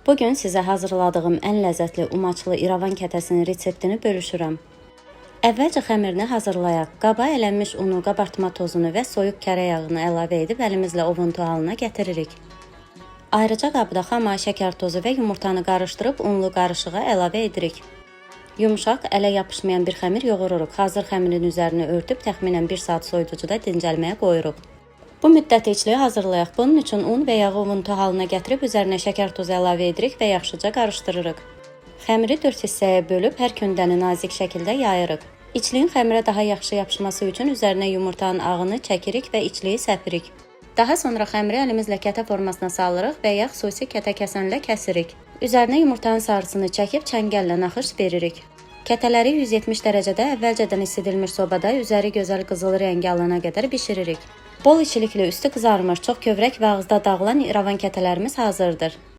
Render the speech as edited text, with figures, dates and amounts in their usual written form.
Bugün sizə hazırladığım ən ləzzətli umaçlı İrəvan kətəsinin reseptini bölüşürəm. Əvvəlcə xəmirini hazırlayaq. Qaba ələnmiş unu, qabartma tozunu və soyuq kərə yağını əlavə edib əlimizlə ovuntu halına gətiririk. Ayrıca qabda xama, şəkər tozu və yumurtanı qarışdırıb unlu qarışığa əlavə edirik. Yumuşaq, ələ yapışmayan bir xəmir yoğururuq. Hazır xəmirin üzərini örtüb təxminən 1 saat soyuducuda dincəlməyə qoyuruq. Bu müddət içliyi hazırlayaq. Bunun üçün un və yağı ovuntu halına gətirib üzərinə şəkər tozu əlavə edirik və yaxşıca qarışdırırıq. Xəmiri 4 hissəyə bölüb hər kündəni nazik şəkildə yayırıq. İçliyin xəmirə daha yaxşı yapışması üçün üzərinə yumurtanın ağını çəkirik və içliyi səpirik. Daha sonra xəmiri əlimizlə kətə formasına salırıq və ya xüsusi kətə kəsənlə kəsirik. Üzərinə yumurtanın sarısını çəkib çəngəllə naxış veririk. Kətələri 170 dərəcədə əvvəlcədən isidilmiş sobada üzəri gözəl qızıl rəngi alana qədər bişiririk. Bol içilikli, üstü qızarmış, çox kövrək və ağızda dağılan İrəvan kətələrimiz hazırdır.